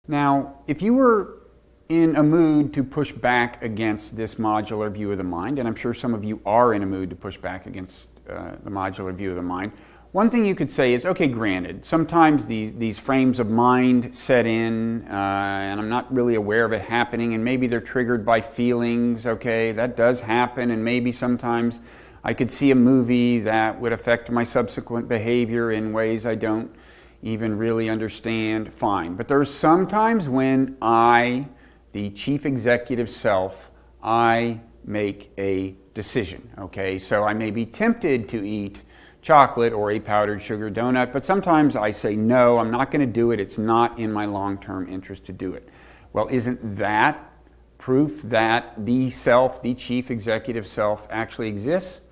Now, if you were in a mood to push back against this modular view of the mind, and I'm sure some of you are in a mood to push back against the modular view of the mind, one thing you could say is, okay, granted, sometimes these frames of mind set in, and I'm not really aware of it happening, and maybe they're triggered by feelings, okay, that does happen, and maybe sometimes I could see a movie that would affect my subsequent behavior in ways I don't even really understand, fine. But there's sometimes when I, the chief executive self, I make a decision, okay? So I may be tempted to eat chocolate or a powdered sugar donut, but sometimes I say, no, I'm not going to do it. It's not in my long-term interest to do it. Well, isn't that proof that the self, the chief executive self, actually exists?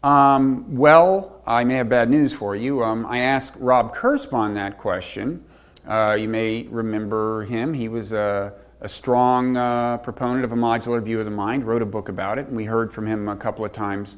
Well, I may have bad news for you. I asked Rob Kurzban that question. You may remember him. He was a strong proponent of a modular view of the mind, wrote a book about it, and we heard from him a couple of times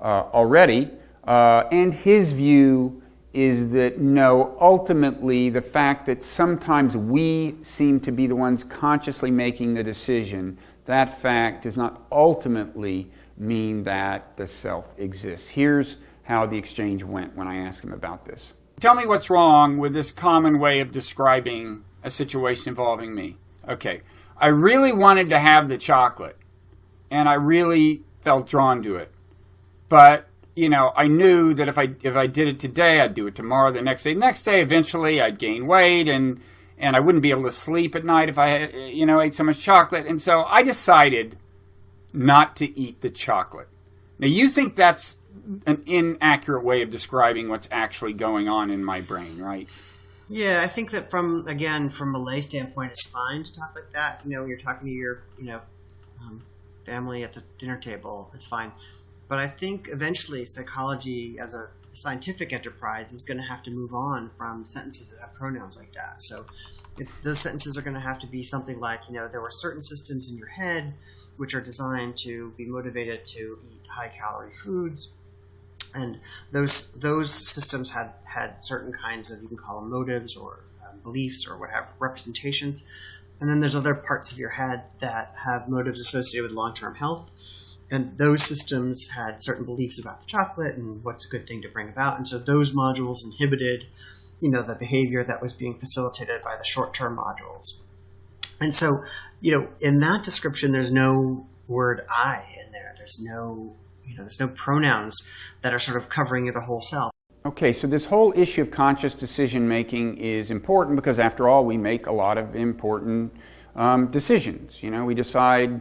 already. And his view is that no, ultimately the fact that sometimes we seem to be the ones consciously making the decision, that fact does not ultimately mean that the self exists. Here's how the exchange went when I asked him about this. Tell me what's wrong with this common way of describing a situation involving me. Okay, I really wanted to have the chocolate, and I really felt drawn to it. But, you know, I knew that if I did it today, I'd do it tomorrow, the next day. Next day, eventually, I'd gain weight, and I wouldn't be able to sleep at night if I, ate so much chocolate. And so I decided not to eat the chocolate. Now, you think that's an inaccurate way of describing what's actually going on in my brain, right? Yeah, I think that from a lay standpoint, it's fine to talk like that. When you're talking to your, family at the dinner table, it's fine. But I think eventually psychology as a scientific enterprise is going to have to move on from sentences that have pronouns like that. So those sentences are going to have to be something like, there were certain systems in your head which are designed to be motivated to eat high-calorie foods. And those systems had certain kinds of, you can call them motives or beliefs or whatever, representations. And then there's other parts of your head that have motives associated with long-term health. And those systems had certain beliefs about the chocolate and what's a good thing to bring about. And so those modules inhibited, the behavior that was being facilitated by the short-term modules. And so, in that description, there's no word I in there. There's no pronouns that are sort of covering the whole self. Okay, so this whole issue of conscious decision-making is important because, after all, we make a lot of important decisions. We decide,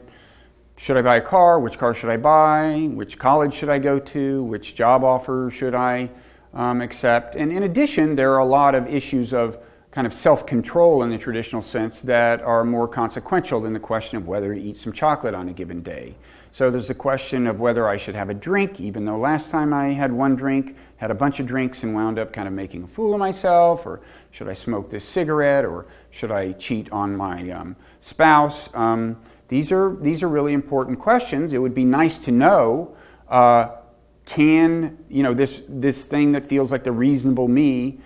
should I buy a car? Which car should I buy? Which college should I go to? Which job offer should I accept? And in addition, there are a lot of issues of kind of self-control in the traditional sense that are more consequential than the question of whether to eat some chocolate on a given day. So there's the question of whether I should have a drink, even though last time I had one drink, had a bunch of drinks and wound up kind of making a fool of myself, or should I smoke this cigarette, or should I cheat on my spouse? These are really important questions. It would be nice to know, can this thing that feels like the reasonable me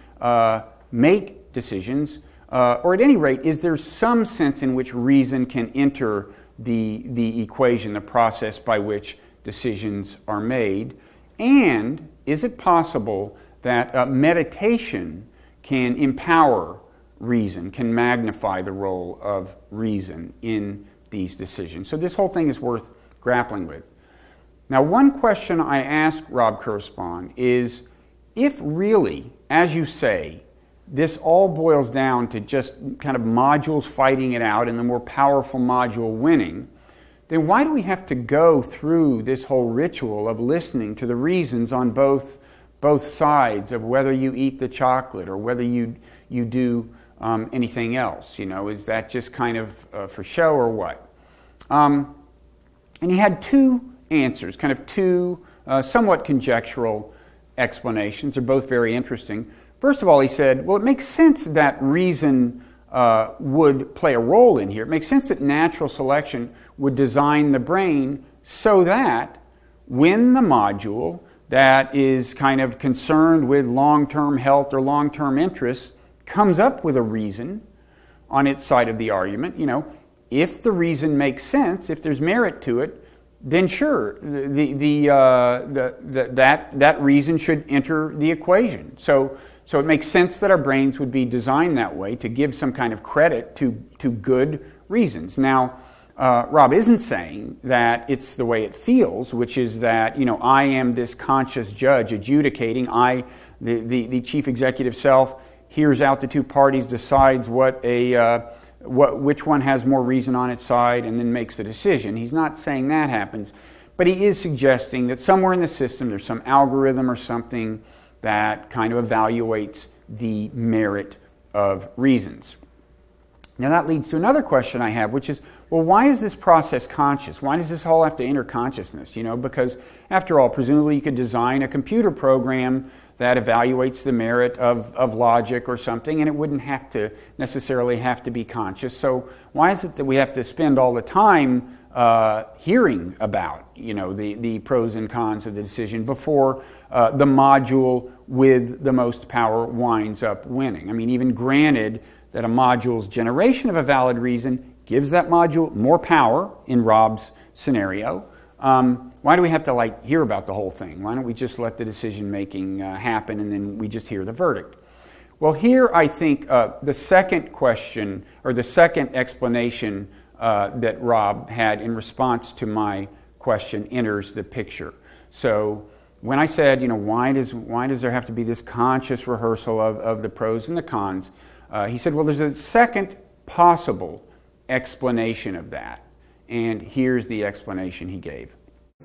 make decisions, or at any rate, is there some sense in which reason can enter the equation, the process by which decisions are made? And is it possible that meditation can empower reason, can magnify the role of reason in these decisions? So this whole thing is worth grappling with. Now, one question I asked Rob Kurzban is, if really, as you say, this all boils down to just kind of modules fighting it out and the more powerful module winning, then why do we have to go through this whole ritual of listening to the reasons on both sides of whether you eat the chocolate or whether you do anything else? Is that just kind of for show or what? And he had two answers, kind of two somewhat conjectural explanations. They're both very interesting. First of all, he said, well, it makes sense that reason would play a role in here. It makes sense that natural selection would design the brain so that when the module that is kind of concerned with long-term health or long-term interests comes up with a reason, on its side of the argument. If the reason makes sense, if there's merit to it, then sure, that reason should enter the equation. So it makes sense that our brains would be designed that way, to give some kind of credit to good reasons. Now, Rob isn't saying that it's the way it feels, which is that, I am this conscious judge adjudicating. The chief executive self hears out the two parties, decides which one has more reason on its side, and then makes the decision. He's not saying that happens, but he is suggesting that somewhere in the system there's some algorithm or something that kind of evaluates the merit of reasons. Now that leads to another question I have, which is, well, why is this process conscious? Why does this all have to enter consciousness? Because after all, presumably you could design a computer program that evaluates the merit of logic or something, and it wouldn't necessarily have to be conscious. So why is it that we have to spend all the time hearing about the pros and cons of the decision before the module with the most power winds up winning? I mean, even granted that a module's generation of a valid reason gives that module more power in Rob's scenario, why do we have to hear about the whole thing? Why don't we just let the decision making happen and then we just hear the verdict? Well, here I think the second question or the second explanation that Rob had in response to my question enters the picture. So when I said, why does there have to be this conscious rehearsal of the pros and the cons? He said, well, there's a second possible explanation of that. And here's the explanation he gave.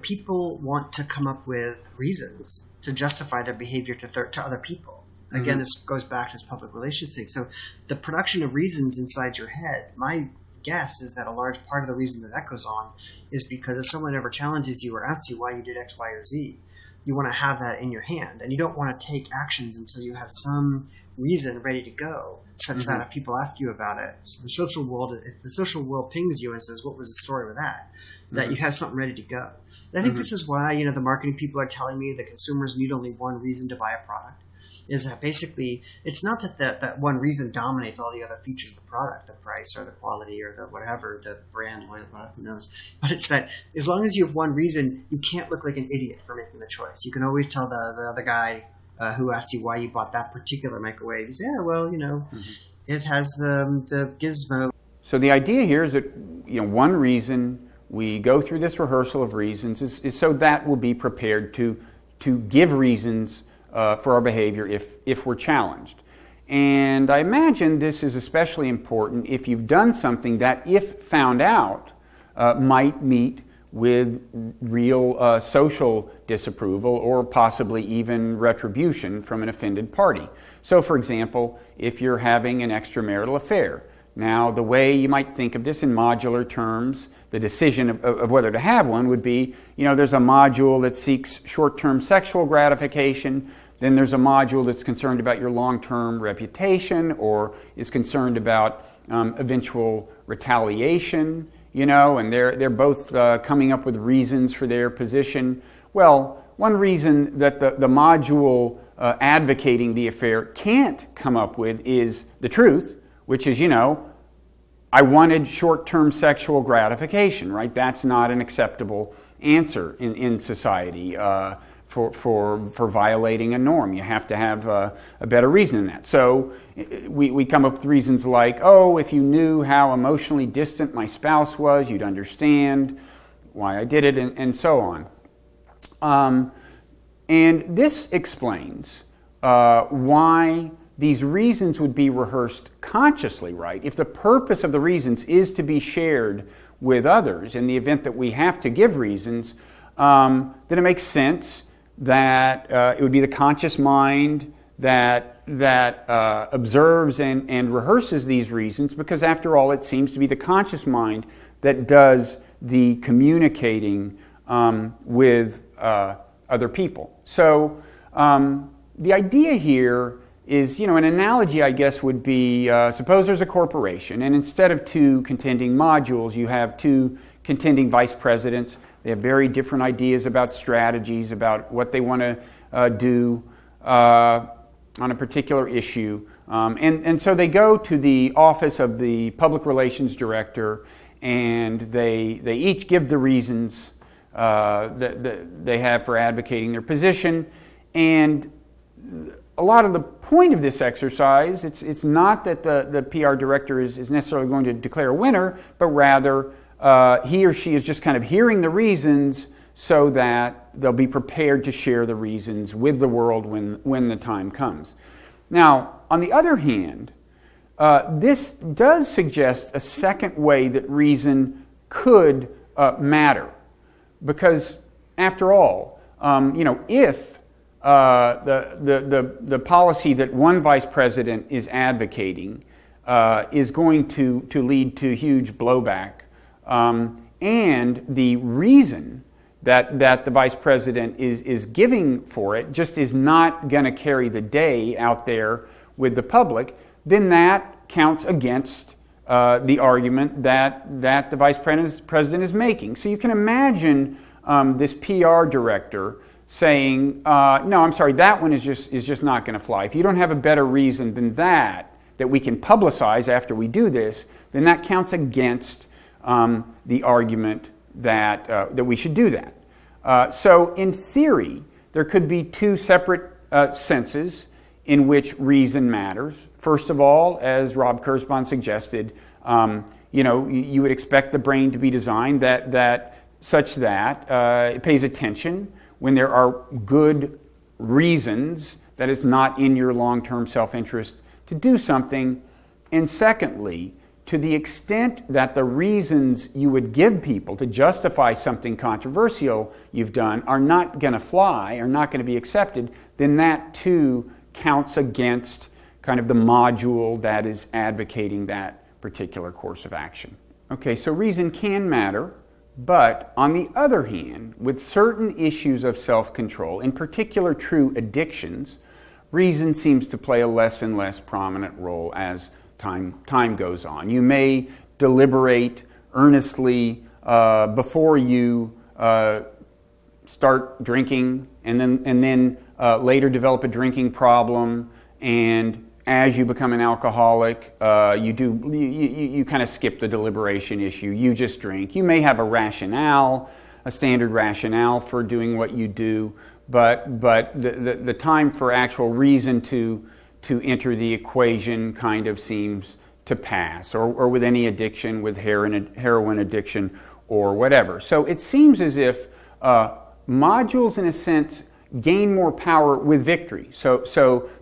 People want to come up with reasons to justify their behavior to other people. Again, this goes back to this public relations thing. So the production of reasons inside your head, my guess is that a large part of the reason that goes on is because if someone ever challenges you or asks you why you did X, Y, or Z, you want to have that in your hand. And you don't want to take actions until you have some reason ready to go, such that if people ask you about it, so if the social world pings you and says, what was the story with that you have something ready to go. I think this is why, the marketing people are telling me that consumers need only one reason to buy a product, is that basically it's not that one reason dominates all the other features of the product, the price or the quality or the whatever, the brand, who knows. But it's that as long as you have one reason, you can't look like an idiot for making the choice. You can always tell the other guy who asked you why you bought that particular microwave. You say, it has the gizmo. So the idea here is that one reason we go through this rehearsal of reasons is so that we'll be prepared to give reasons for our behavior if we're challenged. And I imagine this is especially important if you've done something that, if found out, might meet with real social disapproval or possibly even retribution from an offended party. So, for example, if you're having an extramarital affair, now the way you might think of this in modular terms, the decision of whether to have one would be, there's a module that seeks short-term sexual gratification, then there's a module that's concerned about your long-term reputation or is concerned about eventual retaliation, and they're both coming up with reasons for their position. Well, one reason that the module advocating the affair can't come up with is the truth, which is, I wanted short-term sexual gratification, right? That's not an acceptable answer in society for violating a norm. You have to have a better reason than that. So we come up with reasons like, if you knew how emotionally distant my spouse was, you'd understand why I did it, and so on. And this explains why these reasons would be rehearsed consciously, right? If the purpose of the reasons is to be shared with others in the event that we have to give reasons, then it makes sense that it would be the conscious mind that observes and rehearses these reasons, because after all, it seems to be the conscious mind that does the communicating with other people. So the idea here is, an analogy, I guess, would be, suppose there's a corporation, and instead of two contending modules, you have two contending vice presidents. They have very different ideas about strategies, about what they want to do on a particular issue. And so they go to the office of the public relations director, and they each give the reasons that they have for advocating their position. And a lot of the point of this exercise, it's not that the PR director is necessarily going to declare a winner, but rather he or she is just kind of hearing the reasons so that they'll be prepared to share the reasons with the world when the time comes. Now, on the other hand, this does suggest a second way that reason could matter. Because, after all, if the policy that one vice president is advocating is going to lead to huge blowback, and the reason that the vice president is giving for it just is not going to carry the day out there with the public, then that counts against the argument that the vice president is making. So you can imagine this PR director saying, no, I'm sorry, that one is just not going to fly. If you don't have a better reason than that we can publicize after we do this, then that counts against the argument that we should do that. So in theory, there could be two separate senses in which reason matters. First of all, as Rob Kurzban suggested, you would expect the brain to be designed such that it pays attention when there are good reasons that it's not in your long-term self-interest to do something. And secondly, to the extent that the reasons you would give people to justify something controversial you've done are not going to fly, are not going to be accepted, then that too counts against kind of the module that is advocating that particular course of action. Okay, so reason can matter, but on the other hand, with certain issues of self-control, in particular true addictions, reason seems to play a less and less prominent role as time goes on. You may deliberate earnestly before you start drinking, and then later develop a drinking problem, and as you become an alcoholic, you kind of skip the deliberation issue. You just drink. You may have a standard rationale for doing what you do, but the time for actual reason to enter the equation kind of seems to pass, or with any addiction, with heroin addiction or whatever. So it seems as if modules, in a sense, gain more power with victory. So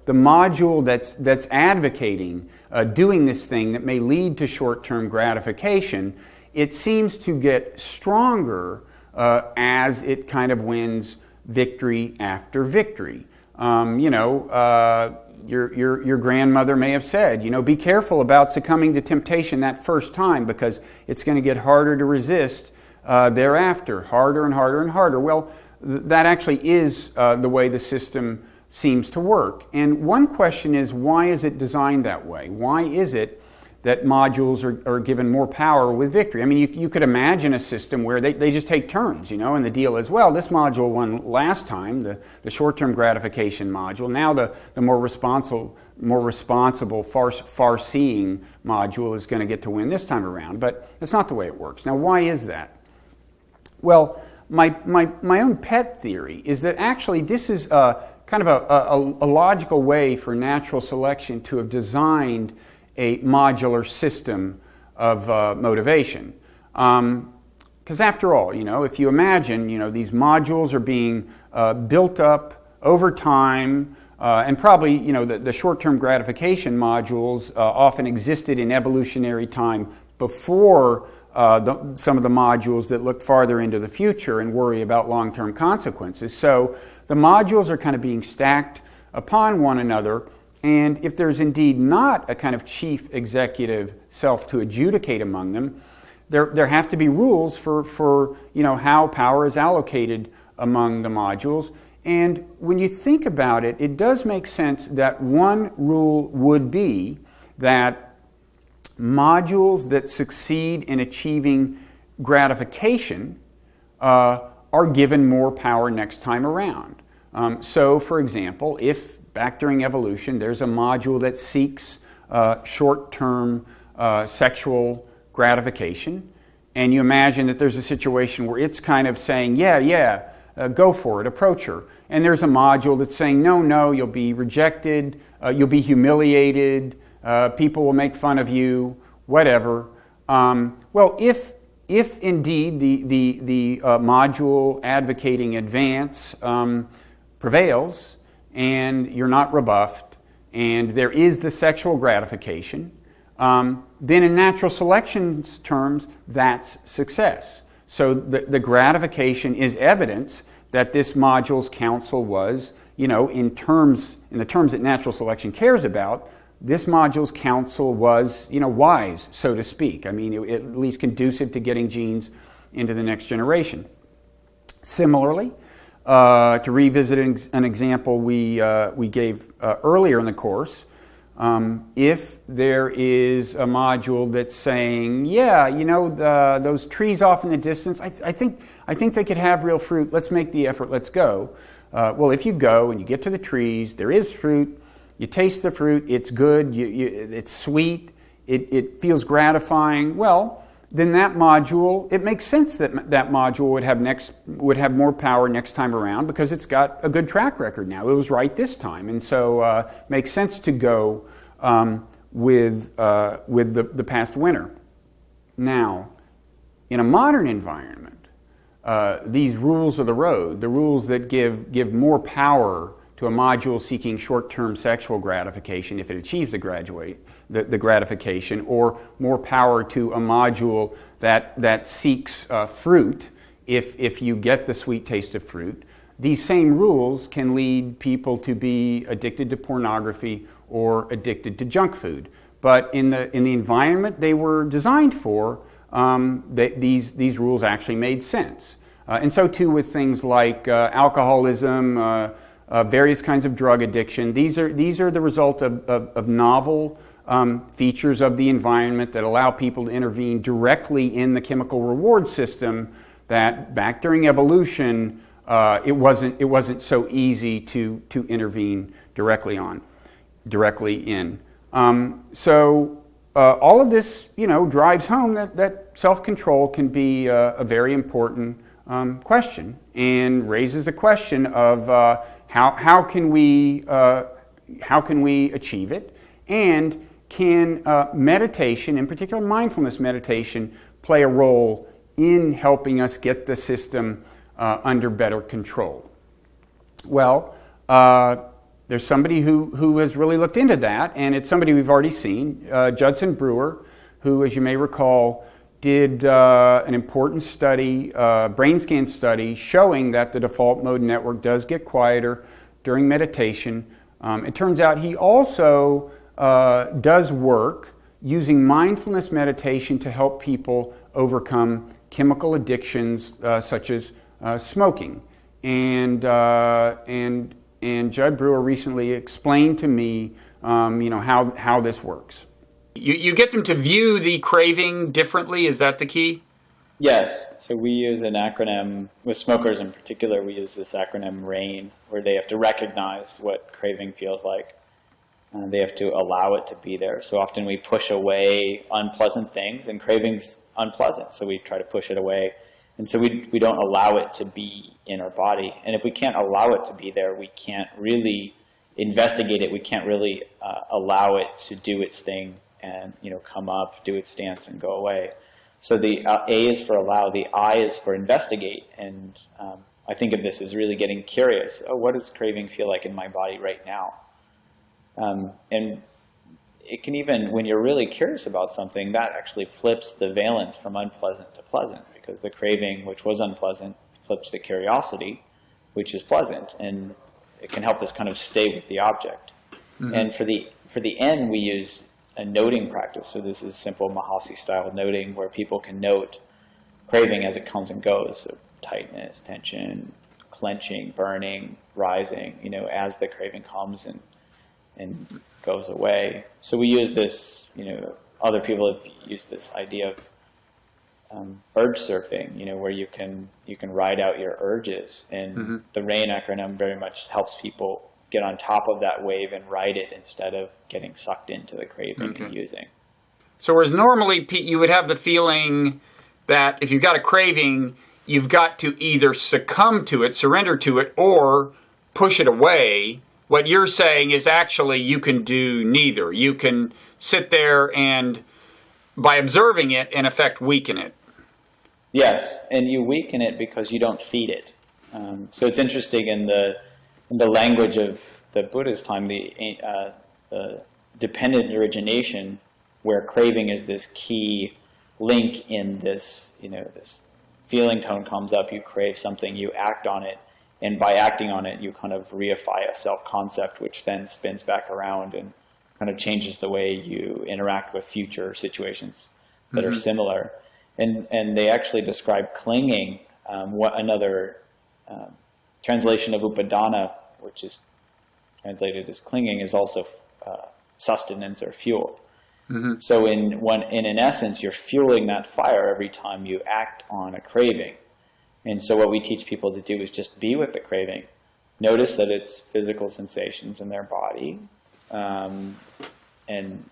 the module that's advocating doing this thing that may lead to short-term gratification, it seems to get stronger as it kind of wins victory after victory. Your grandmother may have said, be careful about succumbing to temptation that first time, because it's going to get harder to resist thereafter, harder and harder and harder. Well, that actually is the way the system seems to work. And one question is, why is it designed that way? Why is it that modules are given more power with victory? I mean, you could imagine a system where they just take turns, and the deal is, well, this module won last time, the short-term gratification module. Now the more responsible, far-seeing module is going to get to win this time around. But that's not the way it works. Now, why is that? Well, my own pet theory is that actually this is kind of a logical way for natural selection to have designed a modular system of motivation. Because after all, if you imagine, these modules are being built up over time, and probably, the short-term gratification modules often existed in evolutionary time before some of the modules that look farther into the future and worry about long-term consequences. So the modules are kind of being stacked upon one another, and if there's indeed not a kind of chief executive self to adjudicate among them, there have to be rules for how power is allocated among the modules. And when you think about it, it does make sense that one rule would be that modules that succeed in achieving gratification are given more power next time around. So, for example, if back during evolution, there's a module that seeks short-term sexual gratification, and you imagine that there's a situation where it's kind of saying, go for it, approach her. And there's a module that's saying, no, you'll be rejected, you'll be humiliated, people will make fun of you, whatever. Well, if indeed the module advocating advance prevails and you're not rebuffed and there is the sexual gratification, then in natural selection's terms, that's success. So the gratification is evidence that this module's counsel was, in the terms that natural selection cares about, this module's counsel was, wise, so to speak. I mean, at least conducive to getting genes into the next generation. Similarly, to revisit an example we gave earlier in the course, if there is a module that's saying, those trees off in the distance, I think they could have real fruit. Let's make the effort. Let's go. Well, if you go and you get to the trees, there is fruit. You taste the fruit. It's good. It's sweet. It feels gratifying. Well, then that module, it makes sense that module would have more power next time around because it's got a good track record now. It was right this time, and so makes sense to go with the past winner. Now, in a modern environment, these rules of the road, the rules that give more power to a module seeking short-term sexual gratification if it achieves the gratification, or more power to a module that seeks fruit if you get the sweet taste of fruit. These same rules can lead people to be addicted to pornography or addicted to junk food. But in the environment they were designed for, these rules actually made sense. And so too with things like alcoholism, various kinds of drug addiction. These are the result of novel features of the environment that allow people to intervene directly in the chemical reward system that back during evolution it wasn't so easy to intervene directly in. So all of this drives home that self-control can be a very important question, and raises a question of how can we achieve it, and can meditation, in particular mindfulness meditation, play a role in helping us get the system under better control? Well, there's somebody who has really looked into that, and it's somebody we've already seen, Judson Brewer, who, as you may recall, did an important study, brain scan study, showing that the default mode network does get quieter during meditation. It turns out he also does work using mindfulness meditation to help people overcome chemical addictions such as smoking. And Judd Brewer recently explained to me, how this works. You get them to view the craving differently. Is that the key? Yes. So we use an acronym, with smokers in particular, we use this acronym RAIN, where they have to recognize what craving feels like. They have to allow it to be there. So often we push away unpleasant things, and craving's unpleasant, so we try to push it away. And so we don't allow it to be in our body. And if we can't allow it to be there, we can't really investigate it. We can't really allow it to do its thing and come up, do its dance, and go away. So the A is for allow, the I is for investigate. And I think of this as really getting curious. Oh, what does craving feel like in my body right now? And it can even, when you're really curious about something, that actually flips the valence from unpleasant to pleasant, because the craving, which was unpleasant, flips to curiosity, which is pleasant, and it can help us kind of stay with the object. Mm-hmm. And for the N, we use a noting practice. So this is simple Mahasi style noting, where people can note craving as it comes and goes. So tightness, tension, clenching, burning, rising, as the craving comes and goes away. So we use this, other people have used this idea of urge surfing, where you can ride out your urges. And mm-hmm. the RAIN acronym very much helps people get on top of that wave and ride it instead of getting sucked into the craving and using. So whereas normally, Pete, you would have the feeling that if you've got a craving, you've got to either succumb to it, surrender to it, or push it away. What you're saying is actually you can do neither. You can sit there and, by observing it, in effect, weaken it. Yes, and you weaken it because you don't feed it. So it's interesting in the language of the Buddha's time, the dependent origination, where craving is this key link in this, this feeling tone comes up, you crave something, you act on it, and by acting on it, you kind of reify a self-concept, which then spins back around and kind of changes the way you interact with future situations that are similar. And they actually describe clinging, another translation of upadana, which is translated as clinging, is also sustenance or fuel. So in an essence, you're fueling that fire every time you act on a craving. And so what we teach people to do is just be with the craving. Notice that it's physical sensations in their body, and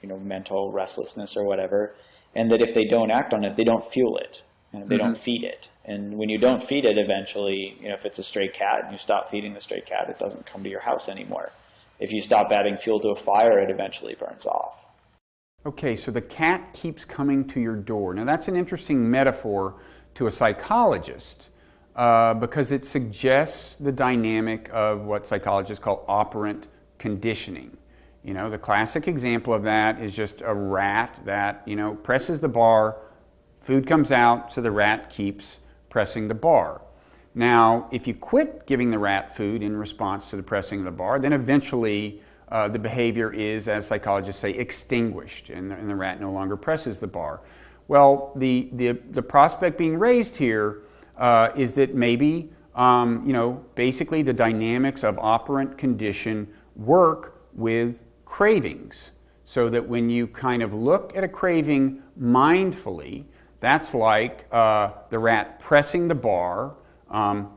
mental restlessness or whatever, and that if they don't act on it, they don't fuel it, and they don't feed it. And when you don't feed it, eventually, if it's a stray cat and you stop feeding the stray cat, it doesn't come to your house anymore. If you stop adding fuel to a fire, it eventually burns off. Okay, so the cat keeps coming to your door. Now that's an interesting metaphor to a psychologist because it suggests the dynamic of what psychologists call operant conditioning. The classic example of that is just a rat that, presses the bar, food comes out, so the rat keeps pressing the bar. Now, if you quit giving the rat food in response to the pressing of the bar, then eventually the behavior is, as psychologists say, extinguished, and the rat no longer presses the bar. Well, the prospect being raised here is that maybe, basically the dynamics of operant condition work with cravings, so that when you kind of look at a craving mindfully, that's like the rat pressing the bar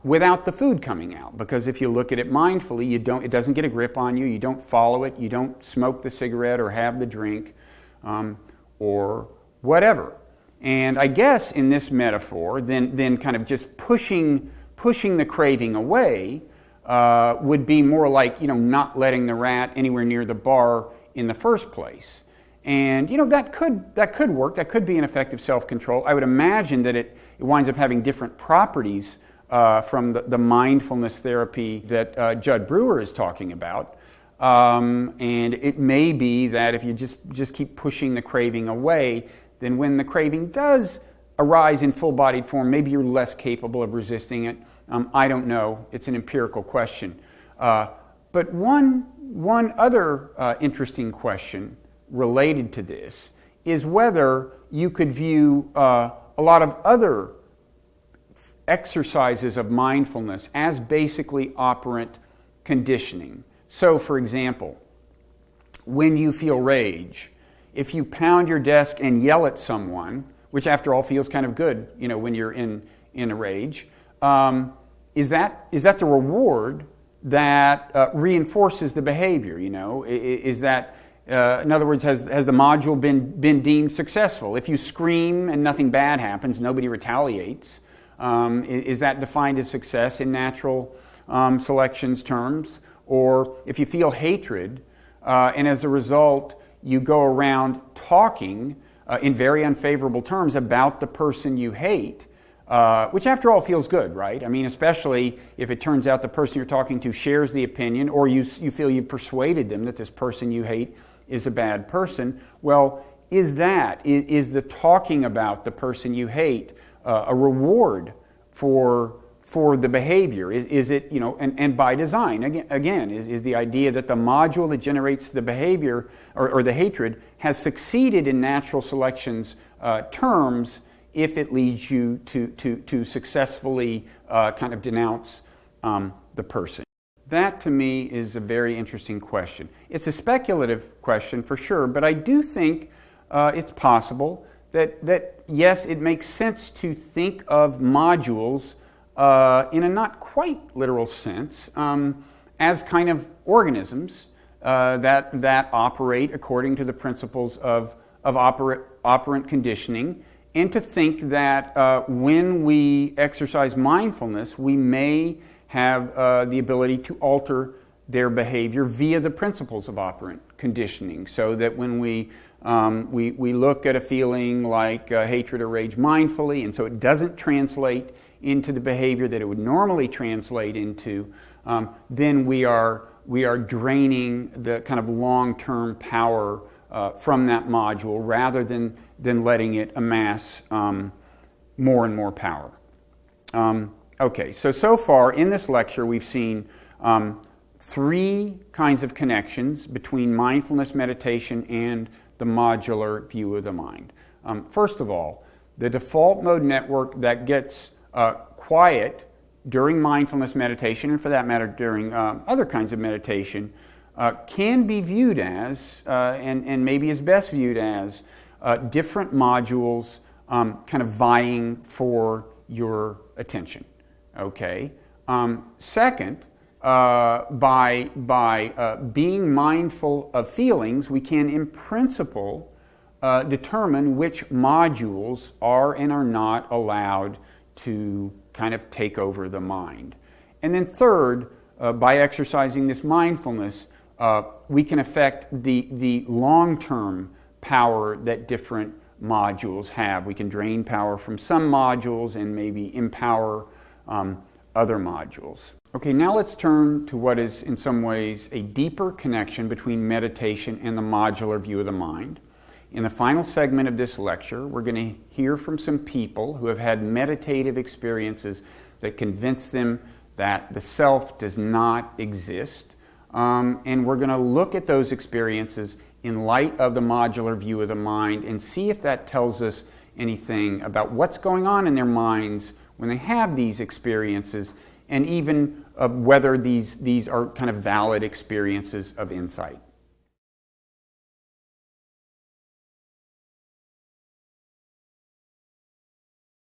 without the food coming out. Because if you look at it mindfully, it doesn't get a grip on you, you don't follow it, you don't smoke the cigarette or have the drink or whatever. And I guess in this metaphor, then kind of just pushing the craving away would be more like, not letting the rat anywhere near the bar in the first place. And, that could work. That could be an effective self-control. I would imagine that it winds up having different properties from the mindfulness therapy that Judd Brewer is talking about. And it may be that if you just keep pushing the craving away, then when the craving does arise in full-bodied form, maybe you're less capable of resisting it. I don't know. It's an empirical question. But one other interesting question related to this is whether you could view a lot of other exercises of mindfulness as basically operant conditioning. So, for example, when you feel rage, if you pound your desk and yell at someone, which after all feels kind of good, when you're in a rage, is that the reward that reinforces the behavior? Is that, in other words, has the module been deemed successful? If you scream and nothing bad happens, nobody retaliates, is that defined as success in natural selection's terms? Or if you feel hatred, and as a result you go around talking in very unfavorable terms about the person you hate, which after all feels good, right? I mean, especially if it turns out the person you're talking to shares the opinion, or you feel you've persuaded them that this person you hate is a bad person. Well, is the talking about the person you hate a reward for the behavior? Is it, and by design, again, is the idea that the module that generates the behavior or the hatred has succeeded in natural selection's terms if it leads you to successfully kind of denounce the person? That, to me, is a very interesting question. It's a speculative question for sure, but I do think it's possible that yes, it makes sense to think of modules in a not quite literal sense as kind of organisms that operate according to the principles of operant conditioning, and to think that when we exercise mindfulness, we may have the ability to alter their behavior via the principles of operant conditioning, so that when we look at a feeling like hatred or rage mindfully, and so it doesn't translate into the behavior that it would normally translate into, then we are draining the kind of long-term power from that module, rather than letting it amass more and more power. Okay, so far in this lecture we've seen 3 kinds of connections between mindfulness meditation and the modular view of the mind. First of all, the default mode network that gets quiet during mindfulness meditation, and for that matter during other kinds of meditation, can be viewed as, and maybe is best viewed as, different modules kind of vying for your attention. Okay. Second, by being mindful of feelings, we can, in principle, determine which modules are and are not allowed to kind of take over the mind. And then third, by exercising this mindfulness, we can affect the long-term power that different modules have. We can drain power from some modules and maybe empower other modules. Okay, now let's turn to what is in some ways a deeper connection between meditation and the modular view of the mind. In the final segment of this lecture, we're going to hear from some people who have had meditative experiences that convince them that the self does not exist. And we're going to look at those experiences in light of the modular view of the mind and see if that tells us anything about what's going on in their minds when they have these experiences, and even whether these are kind of valid experiences of insight.